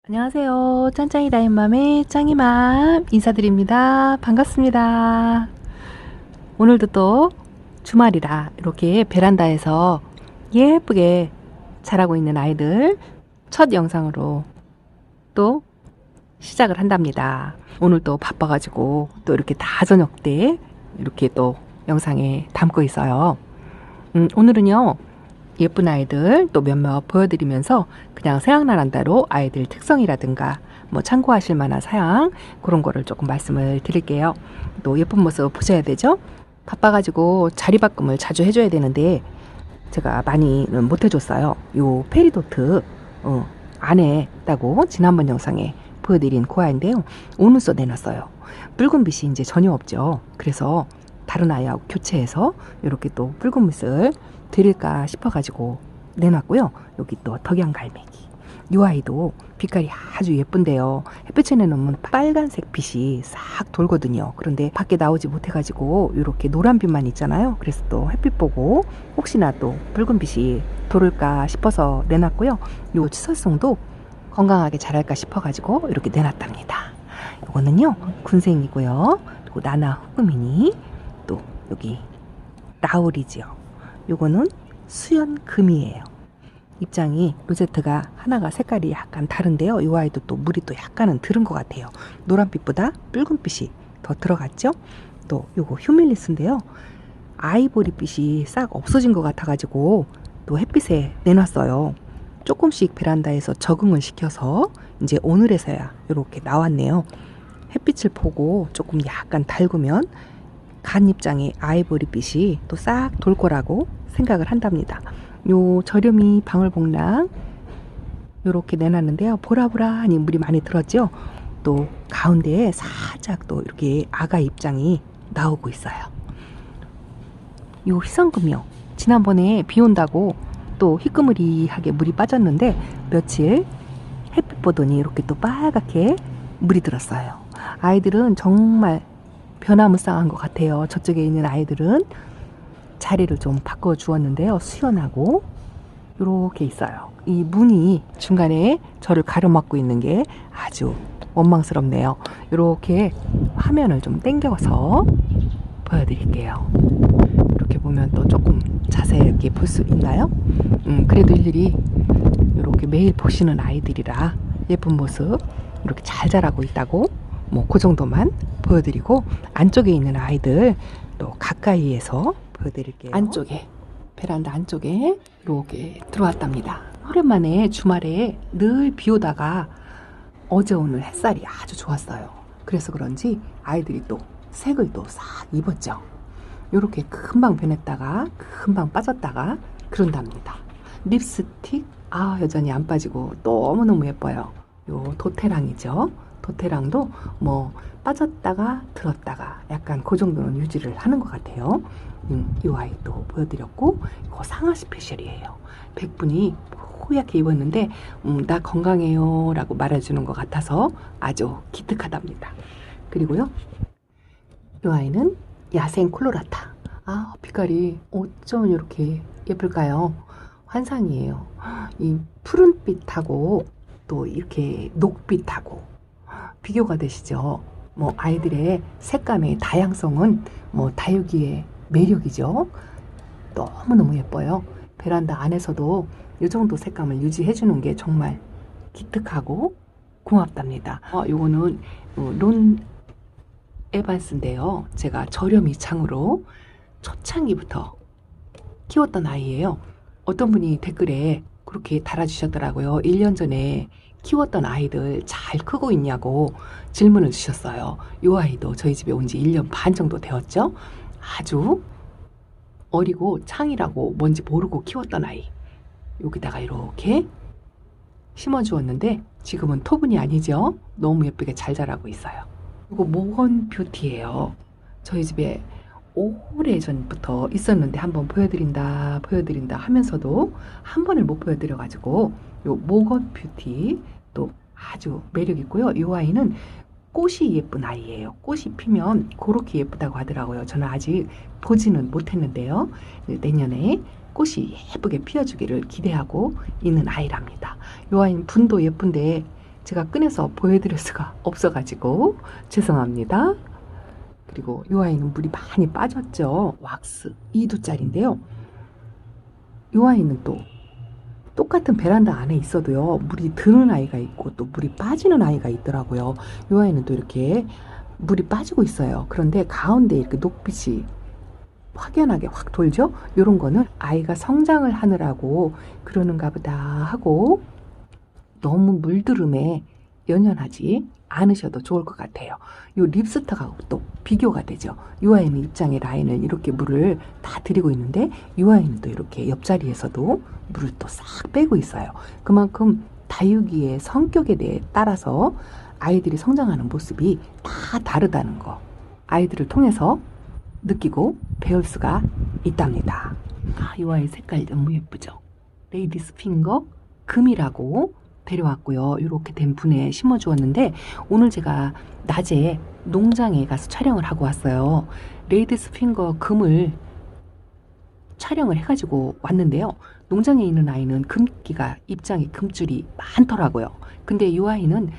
안녕하세요. 짠짱이 다인맘의 짱이맘 인사드립니다. 반갑습니다. 오늘도 또 주말이라 이렇게 베란다에서 예쁘게 자라고 있는 아이들 첫 영상으로 또 시작을 한답니다. 오늘 또 바빠가지고 또 이렇게 다 저녁 때 이렇게 또 영상에 담고 있어요. 오늘은요. 예쁜 아이들 또 몇몇 보여드리면서 그냥 생각나는 대로 아이들 특성이라든가 뭐 참고하실 만한 사양 그런 거를 조금 말씀을 드릴게요. 또 예쁜 모습 보셔야 되죠. 바빠가지고 자리바꿈을 자주 해줘야 되는데 제가 많이는 못 해줬어요. 요 페리도트 안 했다고 지난번 영상에 보여드린 고아인데요. 오늘서 내놨어요. 붉은 빛이 이제 전혀 없죠. 그래서 다른 아이하고 교체해서 이렇게 또 붉은 빛을 드릴까 싶어가지고 내놨고요. 여기 또 덕양갈매기. 이 아이도 빛깔이 아주 예쁜데요. 햇빛에 내놓으면 빨간색 빛이 싹 돌거든요. 그런데 밖에 나오지 못해가지고 이렇게 노란 빛만 있잖아요. 그래서 또 햇빛 보고 혹시나 또 붉은 빛이 돌을까 싶어서 내놨고요. 이 치설송도 건강하게 자랄까 싶어가지고 이렇게 내놨답니다. 이거는요 군생이고요. 그리고 나나 후금이니 또 여기 라울이지요. 요거는 수연금이에요. 입장이 로제트가 하나가 색깔이 약간 다른데요. 이 아이도 또 물이 또 약간은 들은 것 같아요. 노란빛보다 붉은빛이 더 들어갔죠. 또 요거 휴밀리스인데요. 아이보리빛이 싹 없어진 것 같아가지고 또 햇빛에 내놨어요. 조금씩 베란다에서 적응을 시켜서 이제 오늘에서야 이렇게 나왔네요. 햇빛을 보고 조금 약간 달구면 간 입장의 아이보리빛이 또 싹 돌 거라고 생각을 한답니다. 요 저렴이 방울복랑 요렇게 내놨는데요. 보라보라하니 물이 많이 들었죠. 또 가운데에 살짝 또 이렇게 아가 입장이 나오고 있어요. 요 희성금이요. 지난번에 비 온다고 또 희끄무리하게 물이 빠졌는데 며칠 햇빛 보더니 이렇게 또 빨갛게 물이 들었어요. 아이들은 정말 변화무쌍한 것 같아요. 저쪽에 있는 아이들은 자리를 좀 바꿔 주었는데요. 수연하고 이렇게 있어요. 이 문이 중간에 저를 가로막고 있는 게 아주 원망스럽네요. 이렇게 화면을 좀 당겨서 보여드릴게요. 이렇게 보면 또 조금 자세하게 볼 수 있나요? 그래도 일일이 이렇게 매일 보시는 아이들이라 예쁜 모습 이렇게 잘 자라고 있다고 뭐 그 정도만 보여드리고 안쪽에 있는 아이들 또 가까이에서 보여드릴게요. 안쪽에 베란다 안쪽에 이렇게 들어왔답니다. 오랜만에 주말에 늘 비 오다가 어제 오늘 햇살이 아주 좋았어요. 그래서 그런지 아이들이 또 색을 또 싹 입었죠. 이렇게 금방 변했다가 금방 빠졌다가 그런답니다. 립스틱 여전히 안 빠지고 너무너무 예뻐요. 요 도테랑이죠. 도테랑도 뭐 빠졌다가 들었다가 약간 그 정도는 유지를 하는 것 같아요. 이 아이도 보여드렸고 이거 상하 스페셜이에요. 백분이 호얗게 입었는데 나 건강해요 라고 말해주는 것 같아서 아주 기특하답니다. 그리고요 이 아이는 야생 콜로라타. 빛깔이 어쩜 이렇게 예쁠까요? 환상이에요. 이 푸른빛하고 또 이렇게 녹빛하고 비교가 되시죠. 뭐 아이들의 색감의 다양성은 뭐 다육이의 매력이죠. 너무너무 예뻐요. 베란다 안에서도 이 정도 색감을 유지해 주는 게 정말 기특하고 고맙답니다. 요거는 론 에반스인데요. 제가 저렴이 창으로 초창기부터 키웠던 아이예요. 어떤 분이 댓글에 그렇게 달아주셨더라고요. 1년 전에 키웠던 아이들 잘 크고 있냐고 질문을 주셨어요. 이 아이도 저희 집에 온 지 1년 반 정도 되었죠. 아주 어리고 창이라고 뭔지 모르고 키웠던 아이. 여기다가 이렇게 심어주었는데 지금은 토분이 아니죠. 너무 예쁘게 잘 자라고 있어요. 이거 모건 뷰티예요. 저희 집에 오래전부터 있었는데 한번 보여드린다 하면서도 한 번을 못 보여드려가지고 요 모건 뷰티 또 아주 매력 있고요. 이 아이는 꽃이 예쁜 아이예요. 꽃이 피면 그렇게 예쁘다고 하더라고요. 저는 아직 보지는 못했는데요. 내년에 꽃이 예쁘게 피어주기를 기대하고 있는 아이랍니다. 이 아이는 분도 예쁜데 제가 꺼내서 보여드릴 수가 없어가지고 죄송합니다. 그리고 이 아이는 물이 많이 빠졌죠. 왁스 2두짜리인데요. 이 아이는 또 똑같은 베란다 안에 있어도요, 물이 드는 아이가 있고 또 물이 빠지는 아이가 있더라고요. 이 아이는 또 이렇게 물이 빠지고 있어요. 그런데 가운데 이렇게 녹빛이 확연하게 확 돌죠. 이런 거는 아이가 성장을 하느라고 그러는가 보다 하고, 너무 물드름에 연연하지 않으셔도 좋을 것 같아요. 이 립스터하고 또 비교가 되죠. 이 아이는 입장의 라인을 이렇게 물을 다 들이고 있는데, 이 아이는 또 이렇게 옆자리에서도 물을 또 싹 빼고 있어요. 그만큼 다육이의 성격에 대해 따라서 아이들이 성장하는 모습이 다 다르다는 거, 아이들을 통해서 느끼고 배울 수가 있답니다. 이 아이 색깔 너무 예쁘죠. 레이디스 핑거 금이라고 데려왔고요. 이렇게 된 분에 심어 주었는데, 오늘 제가 낮에 농장에 가서 촬영을 하고 왔어요. 레이디스 핑거 금을 촬영을 해가지고 왔는데요. 농장에 있는 아이는 금기가, 입장에 금줄이 많더라고요. 근데 이 아이는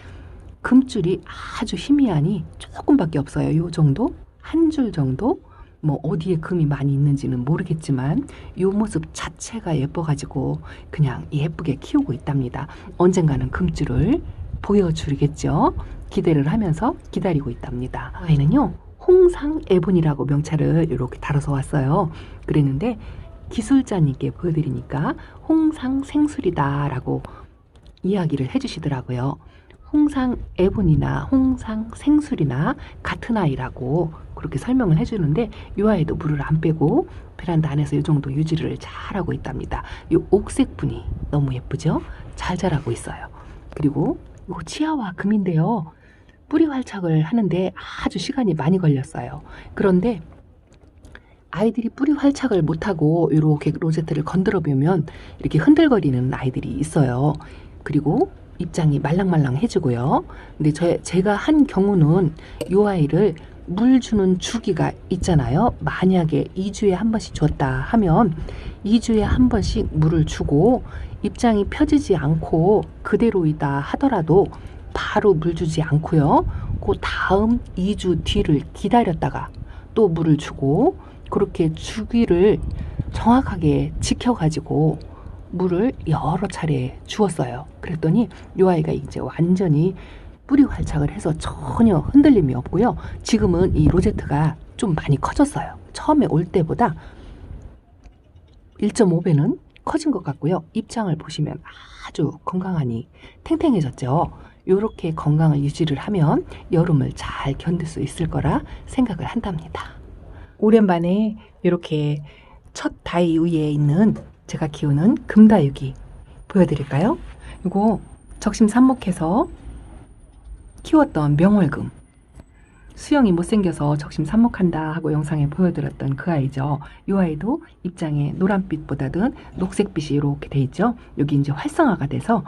금줄이 아주 희미하니 조금밖에 없어요. 요 정도? 한 줄 정도? 뭐 어디에 금이 많이 있는지는 모르겠지만 이 모습 자체가 예뻐가지고 그냥 예쁘게 키우고 있답니다. 언젠가는 금줄을 보여주겠죠. 기대를 하면서 기다리고 있답니다. 아이는요, 홍상 에본이라고 명찰을 이렇게 달아서 왔어요. 그랬는데 기술자님께 보여드리니까 홍상 생술이다 라고 이야기를 해주시더라고요. 홍상 에본이나 홍상 생술이나 같은 아이라고 그렇게 설명을 해주는데, 이 아이도 물을 안 빼고 베란다 안에서 이 정도 유지를 잘하고 있답니다. 이 옥색분이 너무 예쁘죠? 잘 자라고 있어요. 그리고 이 치아와 금인데요, 뿌리 활착을 하는데 아주 시간이 많이 걸렸어요. 그런데 아이들이 뿌리 활착을 못하고 이렇게 로제트를 건드려 보면 이렇게 흔들거리는 아이들이 있어요. 그리고 입장이 말랑말랑해지고요. 근데 제가 한 경우는 이 아이를 물 주는 주기가 있잖아요. 만약에 2주에 한 번씩 줬다 하면 2주에 한 번씩 물을 주고, 입장이 펴지지 않고 그대로이다 하더라도 바로 물 주지 않고요. 그 다음 2주 뒤를 기다렸다가 또 물을 주고, 그렇게 주기를 정확하게 지켜가지고 물을 여러 차례 주었어요. 그랬더니 이 아이가 이제 완전히 뿌리 활착을 해서 전혀 흔들림이 없고요. 지금은 이 로제트가 좀 많이 커졌어요. 처음에 올 때보다 1.5배는 커진 것 같고요. 입장을 보시면 아주 건강하니 탱탱해졌죠. 이렇게 건강을 유지를 하면 여름을 잘 견딜 수 있을 거라 생각을 한답니다. 오랜만에 이렇게 첫 다이 위에 있는 제가 키우는 금다육이 보여드릴까요? 이거 적심 삽목해서 키웠던 명월금, 수영이 못생겨서 적심 삽목한다 하고 영상에 보여드렸던 그 아이죠. 이 아이도 입장에 노란빛보다는 녹색빛이 이렇게 돼 있죠. 여기 이제 활성화가 돼서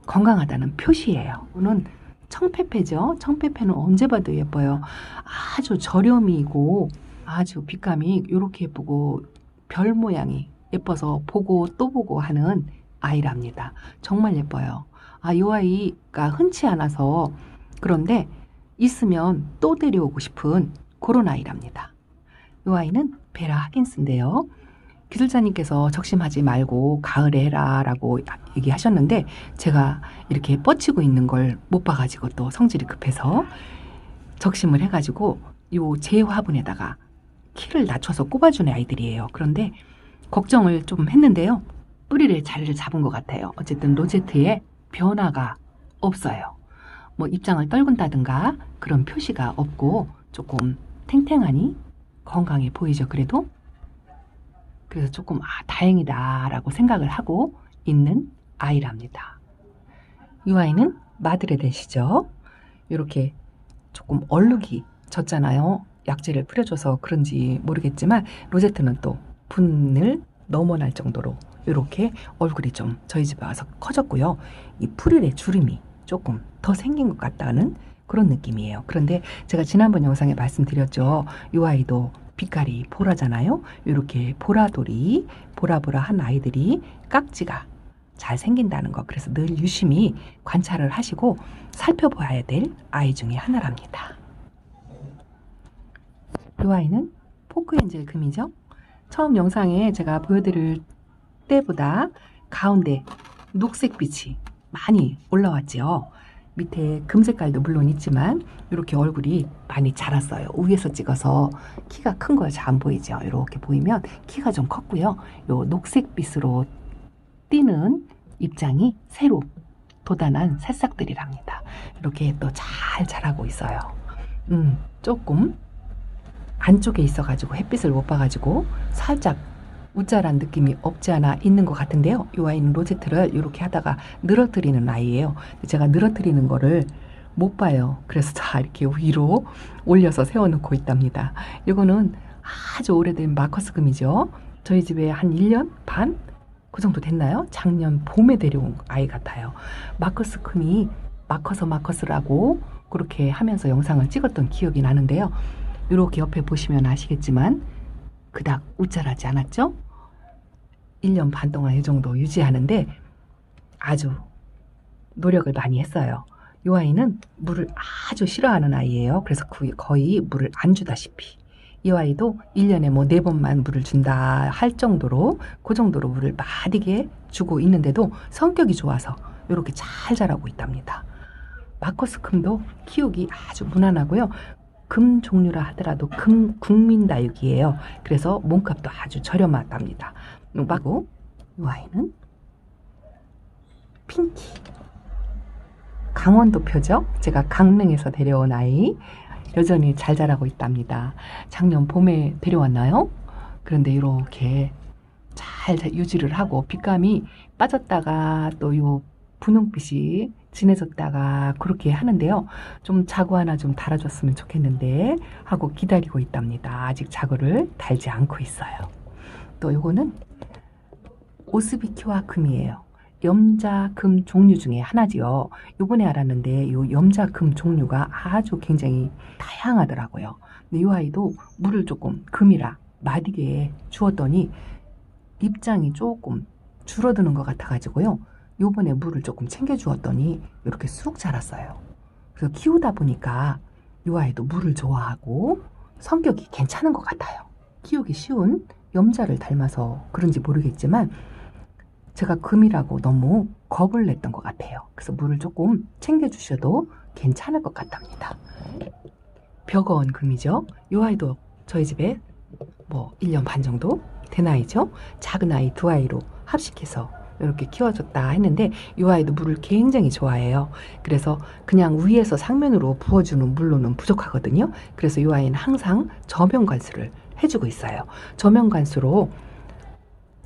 건강하다는 표시예요. 이거는 청페페죠. 청페페는 언제 봐도 예뻐요. 아주 저렴이고 아주 빛감이 이렇게 예쁘고 별 모양이 예뻐서 보고 또 보고 하는 아이랍니다. 정말 예뻐요. 이 아이가 흔치 않아서 그런데 있으면 또 데려오고 싶은 그런 아이랍니다. 이 아이는 베라 하긴스인데요. 기술자님께서 적심하지 말고 가을에 해라 라고 얘기하셨는데, 제가 이렇게 뻗치고 있는 걸 못 봐가지고 또 성질이 급해서 적심을 해가지고 요 제 화분에다가 키를 낮춰서 꼽아주는 아이들이에요. 그런데 걱정을 좀 했는데요, 뿌리를 자리를 잡은 것 같아요. 어쨌든 로제트에 변화가 없어요. 뭐 입장을 떨군다든가 그런 표시가 없고 조금 탱탱하니 건강해 보이죠. 그래서 조금 다행이다 라고 생각을 하고 있는 아이랍니다. 이 아이는 마드레덴시죠. 이렇게 조금 얼룩이 졌잖아요. 약재를 뿌려줘서 그런지 모르겠지만 로제트는 또 분을 넘어날 정도로 이렇게 얼굴이 좀 저희 집에 와서 커졌고요. 이 프릴의 주름이 조금 더 생긴 것 같다는 그런 느낌이에요. 그런데 제가 지난번 영상에 말씀드렸죠. 이 아이도 빛깔이 보라잖아요. 이렇게 보라돌이 보라보라한 아이들이 깍지가 잘 생긴다는 거. 그래서 늘 유심히 관찰을 하시고 살펴봐야 될 아이 중에 하나랍니다. 이 아이는 포크엔젤 금이죠. 처음 영상에 제가 보여드릴 때보다 가운데 녹색빛이 많이 올라왔죠. 밑에 금 색깔도 물론 있지만 이렇게 얼굴이 많이 자랐어요. 위에서 찍어서 키가 큰 거 잘 안 보이죠. 이렇게 보이면 키가 좀 컸고요. 요 녹색빛으로 띄는 입장이 새로 돋아난 새싹들이랍니다. 이렇게 또 잘 자라고 있어요. 조금 안쪽에 있어가지고 햇빛을 못 봐가지고 살짝 우짜란 느낌이 없지 않아 있는 것 같은데요. 이 아이는 로제트를 이렇게 하다가 늘어뜨리는 아이예요. 제가 늘어뜨리는 거를 못 봐요. 그래서 다 이렇게 위로 올려서 세워놓고 있답니다. 이거는 아주 오래된 마커스 금이죠. 저희 집에 한 1년 반? 그 정도 됐나요? 작년 봄에 데려온 아이 같아요. 마커스 금이 마커스라고 그렇게 하면서 영상을 찍었던 기억이 나는데요. 이렇게 옆에 보시면 아시겠지만 그닥 우짜라지 않았죠? 1년 반 동안 이 정도 유지하는데 아주 노력을 많이 했어요. 이 아이는 물을 아주 싫어하는 아이예요. 그래서 거의 물을 안 주다시피. 이 아이도 1년에 뭐 4번만 물을 준다 할 정도로 그 정도로 물을 마디게 주고 있는데도 성격이 좋아서 이렇게 잘 자라고 있답니다. 마커스 금도 키우기 아주 무난하고요. 금 종류라 하더라도 금 국민다육이에요. 그래서 몸값도 아주 저렴하답니다. 하고 이 아이는 핑키 강원도 표죠. 제가 강릉에서 데려온 아이 여전히 잘 자라고 있답니다. 작년 봄에 데려왔나요? 그런데 이렇게 잘 유지를 하고 빛감이 빠졌다가 또 요 분홍빛이 진해졌다가 그렇게 하는데요. 좀 자구 하나 좀 달아줬으면 좋겠는데 하고 기다리고 있답니다. 아직 자구를 달지 않고 있어요. 또 요거는 오스비키와 금이에요. 염자금 종류 중에 하나지요. 요번에 알았는데 요 염자금 종류가 아주 굉장히 다양하더라고요. 근데 이 아이도 물을 조금 금이라 마디게 주었더니 입장이 조금 줄어드는 것 같아가지고요. 요번에 물을 조금 챙겨 주었더니 이렇게 쑥 자랐어요. 그래서 키우다 보니까 이 아이도 물을 좋아하고 성격이 괜찮은 것 같아요. 키우기 쉬운 염자를 닮아서 그런지 모르겠지만 제가 금이라고 너무 겁을 냈던 것 같아요. 그래서 물을 조금 챙겨주셔도 괜찮을 것 같답니다. 벽어원 금이죠. 이 아이도 저희 집에 뭐 1년 반 정도 된 아이죠. 작은 아이 두 아이로 합식해서 이렇게 키워줬다 했는데 이 아이도 물을 굉장히 좋아해요. 그래서 그냥 위에서 상면으로 부어주는 물로는 부족하거든요. 그래서 이 아이는 항상 저면 관수를 해주고 있어요. 저면 관수로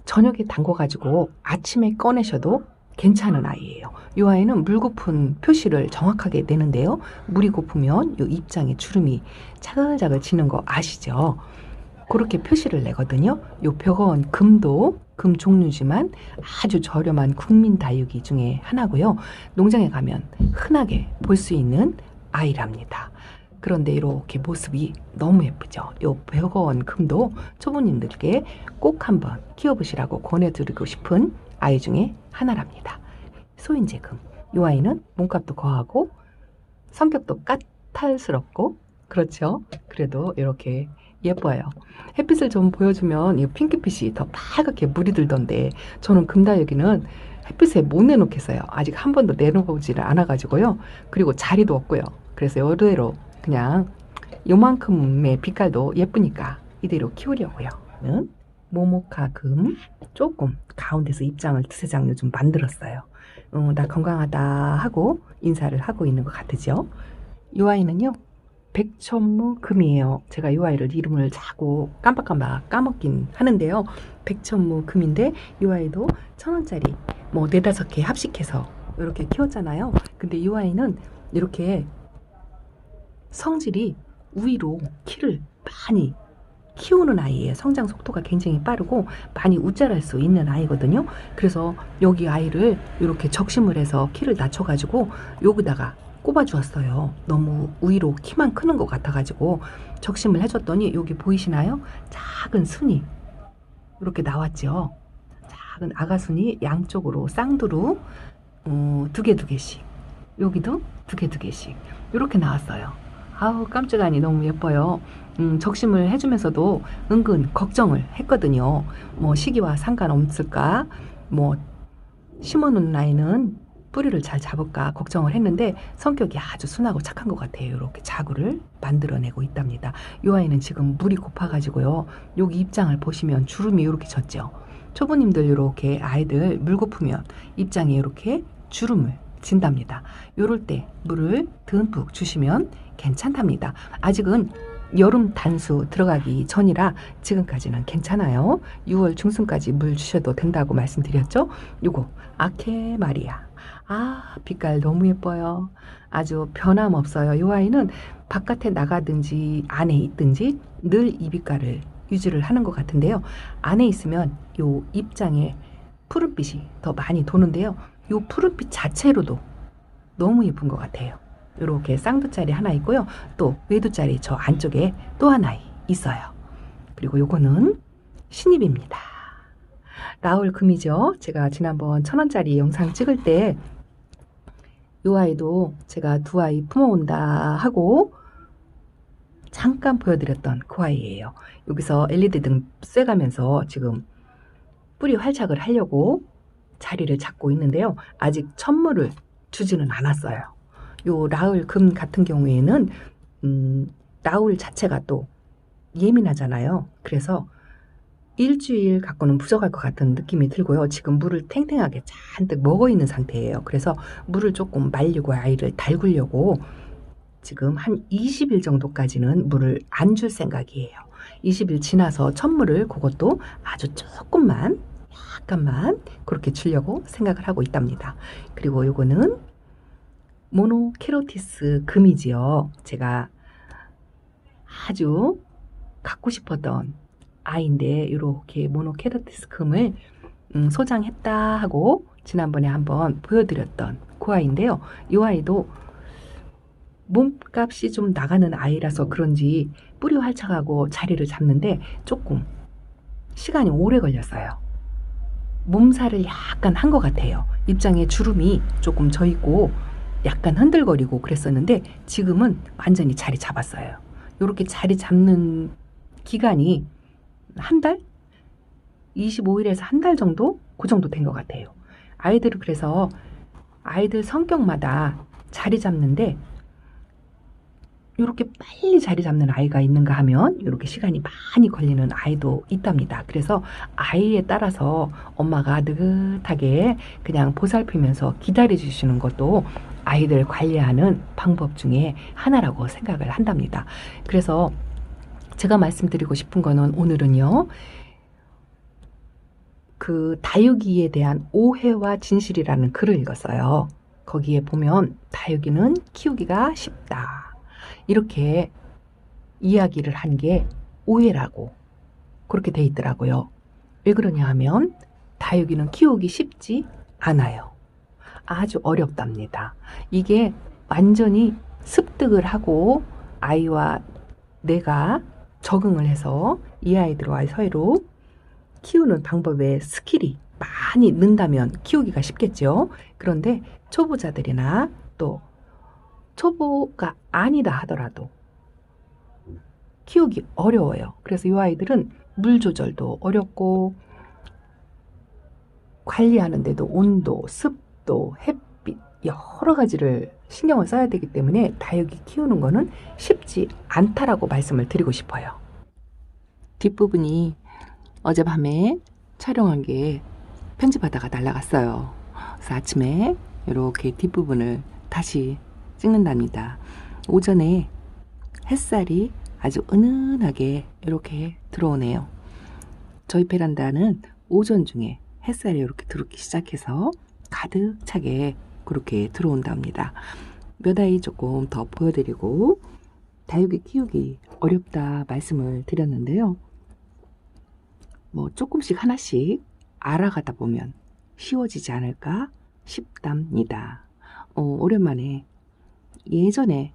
저녁에 담궈가지고 아침에 꺼내셔도 괜찮은 아이예요. 이 아이는 물 고픈 표시를 정확하게 내는데요. 물이 고프면 이 입장에 주름이 자글자글 지는 거 아시죠? 그렇게 표시를 내거든요. 이 벽어원 금도 금 종류지만 아주 저렴한 국민 다육이 중에 하나고요. 농장에 가면 흔하게 볼 수 있는 아이랍니다. 그런데 이렇게 모습이 너무 예쁘죠. 이 벽어원 금도 초보님들께 꼭 한번 키워보시라고 권해드리고 싶은 아이 중에 하나랍니다. 소인재 금. 이 아이는 몸값도 거하고 성격도 까탈스럽고 그렇죠. 그래도 이렇게 예뻐요. 햇빛을 좀 보여주면 이 핑크빛이 더 빨갛게 물이 들던데 저는 금다육이는 햇빛에 못 내놓겠어요. 아직 한 번도 내놓보지를 않아가지고요. 그리고 자리도 없고요. 그래서 이대로 그냥 요만큼의 빛깔도 예쁘니까 이대로 키우려고요. 모모카 금 조금 가운데서 입장을 두세 장 요즘 만들었어요. 나 건강하다 하고 인사를 하고 있는 것 같으죠. 이 아이는요 백천무 금이에요. 제가 이 아이를 이름을 자꾸 깜빡깜빡 까먹긴 하는데요. 백천무 금인데 이 아이도 1,000원짜리 뭐 4-5개 합식해서 이렇게 키웠잖아요. 근데 이 아이는 이렇게 성질이 우위로 키를 많이 키우는 아이예요. 성장 속도가 굉장히 빠르고 많이 우짜랄 수 있는 아이거든요. 그래서 여기 아이를 이렇게 적심을 해서 키를 낮춰가지고 여기다가 꼽아 주었어요. 너무 우위로 키만 크는 것 같아가지고 적심을 해줬더니 여기 보이시나요? 작은 순이 이렇게 나왔죠. 작은 아가순이 양쪽으로 쌍두루 두 개씩, 여기도 두 개씩 이렇게 나왔어요. 아우 깜찍하니 너무 예뻐요. 적심을 해주면서도 은근 걱정을 했거든요. 뭐 시기와 상관없을까, 뭐 심어놓은 아이는 뿌리를 잘 잡을까 걱정을 했는데 성격이 아주 순하고 착한 것 같아요. 이렇게 자구를 만들어내고 있답니다. 이 아이는 지금 물이 고파가지고요. 여기 입장을 보시면 주름이 이렇게 졌죠. 초보님들 이렇게 아이들 물 고프면 입장에 이렇게 주름을 진답니다. 이럴 때 물을 듬뿍 주시면 괜찮답니다. 아직은 여름 단수 들어가기 전이라 지금까지는 괜찮아요. 6월 중순까지 물 주셔도 된다고 말씀드렸죠. 요거 아케마리아, 아 빛깔 너무 예뻐요. 아주 변함없어요. 이 아이는 바깥에 나가든지 안에 있든지 늘 이 빛깔을 유지를 하는 것 같은데요. 안에 있으면 요 입장에 푸른빛이 더 많이 도는데요. 요 푸른빛 자체로도 너무 예쁜 것 같아요. 이렇게 쌍두짜리 하나 있고요. 또 외두짜리 저 안쪽에 또 하나 있어요. 그리고 요거는 신입입니다. 라울 금이죠. 제가 지난번 1,000원짜리 영상 찍을 때 요 아이도 제가 두 아이 품어온다 하고 잠깐 보여드렸던 그 아이예요. 여기서 LED 등 쐬가면서 지금 뿌리 활착을 하려고 자리를 잡고 있는데요. 아직 천물을 주지는 않았어요. 요 라울 금 같은 경우에는 라울 자체가 또 예민하잖아요. 그래서 일주일 갖고는 부족할 것 같은 느낌이 들고요. 지금 물을 탱탱하게 잔뜩 먹어 있는 상태예요. 그래서 물을 조금 말리고 아이를 달구려고 지금 한 20일 정도까지는 물을 안 줄 생각이에요. 20일 지나서 천물을 그것도 아주 조금만 약간만 그렇게 주려고 생각을 하고 있답니다. 그리고 요거는 모노케로티스 금이지요. 제가 아주 갖고 싶었던 아이인데 이렇게 모노케로티스 금을 소장했다 하고 지난번에 한번 보여드렸던 그 아이인데요. 이 아이도 몸값이 좀 나가는 아이라서 그런지 뿌리 활착하고 자리를 잡는데 조금 시간이 오래 걸렸어요. 몸살을 약간 한 것 같아요. 입장에 주름이 조금 져 있고 약간 흔들거리고 그랬었는데 지금은 완전히 자리 잡았어요. 이렇게 자리 잡는 기간이 한 달? 25일에서 한 달 정도? 그 정도 된 것 같아요. 아이들은 그래서 아이들 성격마다 자리 잡는데 이렇게 빨리 자리 잡는 아이가 있는가 하면 이렇게 시간이 많이 걸리는 아이도 있답니다. 그래서 아이에 따라서 엄마가 느긋하게 그냥 보살피면서 기다려 주시는 것도 아이들 관리하는 방법 중에 하나라고 생각을 한답니다. 그래서 제가 말씀드리고 싶은 거는 오늘은요. 그 다육이에 대한 오해와 진실이라는 글을 읽었어요. 거기에 보면 다육이는 키우기가 쉽다. 이렇게 이야기를 한 게 오해라고 그렇게 돼 있더라고요. 왜 그러냐 하면 다육이는 키우기 쉽지 않아요. 아주 어렵답니다. 이게 완전히 습득을 하고 아이와 내가 적응을 해서 이 아이들과 사이로 키우는 방법에 스킬이 많이 는다면 키우기가 쉽겠죠. 그런데 초보자들이나 또 초보가 아니다 하더라도 키우기 어려워요. 그래서 이 아이들은 물 조절도 어렵고 관리하는데도 온도, 습도, 햇빛 여러 가지를 신경을 써야 되기 때문에 다육이 키우는 거는 쉽지 않다라고 말씀을 드리고 싶어요. 뒷부분이 어젯밤에 촬영한 게 편집하다가 날아갔어요. 그래서 아침에 이렇게 뒷부분을 다시 찍는답니다. 오전에 햇살이 아주 은은하게 이렇게 들어오네요. 저희 베란다는 오전 중에 햇살이 이렇게 들어오기 시작해서 가득 차게 그렇게 들어온답니다. 몇 아이 조금 더 보여드리고 다육이 키우기 어렵다 말씀을 드렸는데요. 뭐 조금씩 하나씩 알아가다 보면 쉬워지지 않을까 싶답니다. 오랜만에 예전에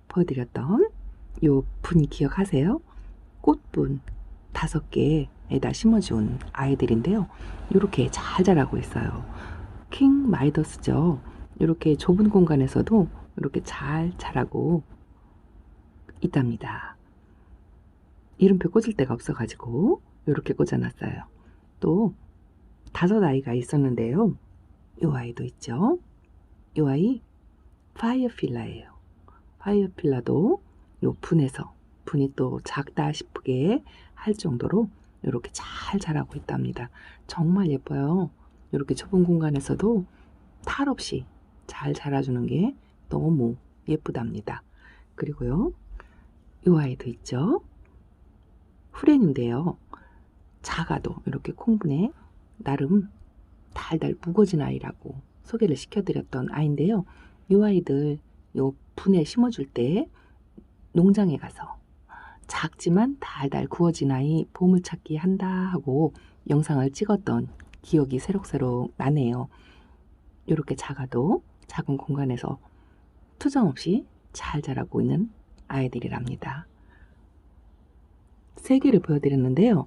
보여드렸던 요 분 기억하세요? 꽃분 5개 공간에다 심어준 아이들인데요. 이렇게 잘 자라고 있어요. 킹 마이더스죠. 이렇게 좁은 공간에서도 이렇게 잘 자라고 있답니다. 이름표 꽂을 데가 없어가지고 이렇게 꽂아놨어요. 또 5아이가 있었는데요. 이 아이도 있죠. 이 아이 파이어필라예요. 파이어필라도 요 분이 또 작다 싶게 할 정도로 이렇게 잘 자라고 있답니다. 정말 예뻐요. 이렇게 좁은 공간에서도 탈 없이 잘 자라주는 게 너무 예쁘답니다. 그리고요, 이 아이도 있죠. 후렌인데요. 작아도 이렇게 콩분에 나름 달달 무거진 아이라고 소개를 시켜드렸던 아이인데요. 이 아이들 요 분에 심어줄 때 농장에 가서 작지만 달달 구워진 아이 보물찾기 한다 하고 영상을 찍었던 기억이 새록새록 나네요. 이렇게 작아도 작은 공간에서 투정 없이 잘 자라고 있는 아이들이랍니다. 3개를 보여드렸는데요.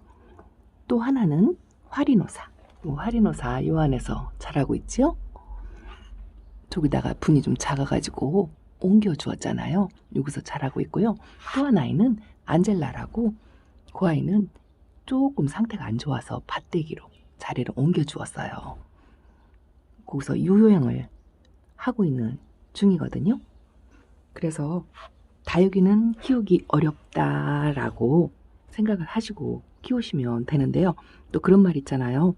또 하나는 화리노사. 화리노사 요 안에서 자라고 있죠. 저기다가 분이 좀 작아가지고 옮겨 주었잖아요. 여기서 자라고 있고요. 또 하나는 안젤라라고, 그 아이는 조금 상태가 안 좋아서 밭대기로 자리를 옮겨 주었어요. 거기서 유효양을 하고 있는 중이거든요. 그래서 다육이는 키우기 어렵다라고 생각을 하시고 키우시면 되는데요. 또 그런 말 있잖아요.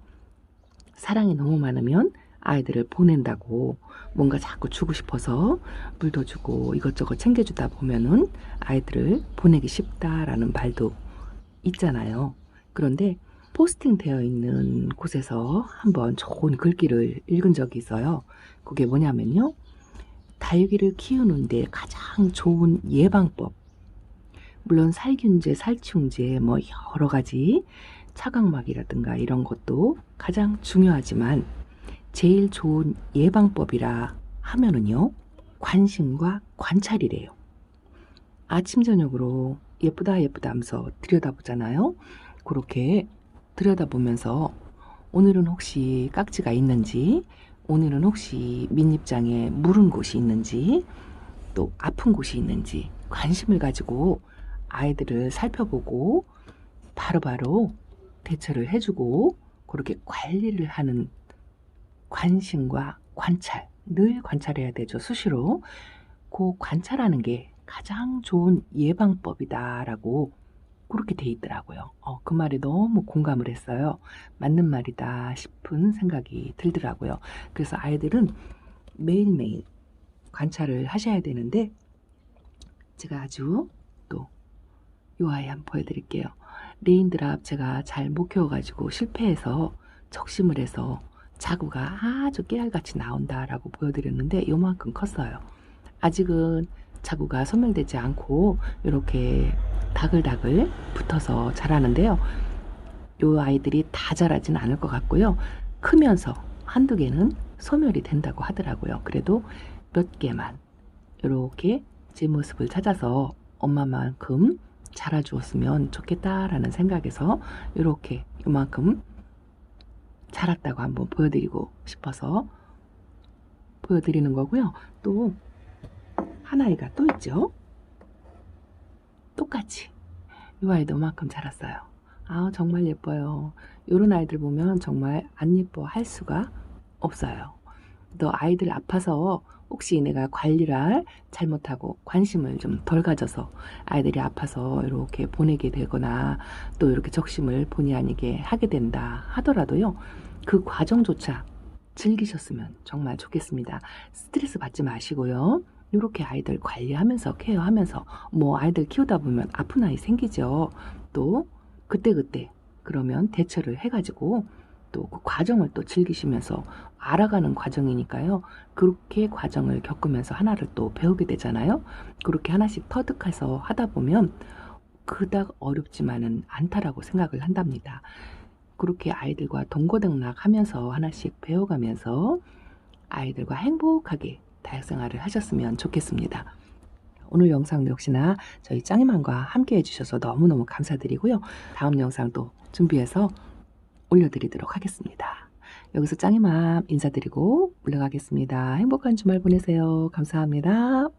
사랑이 너무 많으면 아이들을 보낸다고, 뭔가 자꾸 주고 싶어서 물도 주고 이것저것 챙겨주다 보면은 아이들을 보내기 쉽다라는 말도 있잖아요. 그런데 포스팅 되어 있는 곳에서 한번 좋은 글귀를 읽은 적이 있어요. 그게 뭐냐면요. 다육이를 키우는데 가장 좋은 예방법, 물론 살균제, 살충제 뭐 여러 가지 차각막이라든가 이런 것도 가장 중요하지만 제일 좋은 예방법이라 하면은요, 관심과 관찰이래요. 아침 저녁으로 예쁘다 예쁘다 하면서 들여다보잖아요. 그렇게 들여다보면서 오늘은 혹시 깍지가 있는지, 오늘은 혹시 밑잎장에 물은 곳이 있는지, 또 아픈 곳이 있는지 관심을 가지고 아이들을 살펴보고 바로바로 대처를 해주고 그렇게 관리를 하는 관심과 관찰, 늘 관찰해야 되죠. 수시로. 그 관찰하는 게 가장 좋은 예방법이다라고 그렇게 돼 있더라고요. 그 말에 너무 공감을 했어요. 맞는 말이다 싶은 생각이 들더라고요. 그래서 아이들은 매일매일 관찰을 하셔야 되는데, 제가 아주 또 이 아이 한번 보여드릴게요. 레인드랍 제가 잘 못 키워가지고 실패해서 적심을 해서 자구가 아주 깨알같이 나온다라고 보여드렸는데 요만큼 컸어요. 아직은 자구가 소멸되지 않고 이렇게 다글다글 붙어서 자라는데요. 요 아이들이 다 자라진 않을 것 같고요. 크면서 한두 개는 소멸이 된다고 하더라고요. 그래도 몇 개만 이렇게 제 모습을 찾아서 엄마만큼 자라주었으면 좋겠다라는 생각에서 이렇게 요만큼 자랐다고 한번 보여드리고 싶어서 보여드리는 거고요. 또 한 아이가 또 있죠. 똑같이 이 아이도 이만큼 자랐어요. 아, 정말 예뻐요. 이런 아이들 보면 정말 안 예뻐 할 수가 없어요. 또 아이들 아파서 혹시 내가 관리를 잘못하고 관심을 좀 덜 가져서 아이들이 아파서 이렇게 보내게 되거나 또 이렇게 적심을 본의 아니게 하게 된다 하더라도요, 그 과정조차 즐기셨으면 정말 좋겠습니다. 스트레스 받지 마시고요. 이렇게 아이들 관리하면서 케어하면서, 뭐 아이들 키우다 보면 아픈 아이 생기죠. 또 그때그때 그러면 대처를 해가지고 또 그 과정을 또 즐기시면서 알아가는 과정이니까요. 그렇게 과정을 겪으면서 하나를 또 배우게 되잖아요. 그렇게 하나씩 터득해서 하다 보면 그닥 어렵지만은 않다라고 생각을 한답니다. 그렇게 아이들과 동고동락 하면서 하나씩 배워가면서 아이들과 행복하게 다육생활을 하셨으면 좋겠습니다. 오늘 영상도 역시나 저희 짱이맘과 함께 해주셔서 너무너무 감사드리고요. 다음 영상도 준비해서 올려드리도록 하겠습니다. 여기서 짱이맘 인사드리고 물러가겠습니다. 행복한 주말 보내세요. 감사합니다.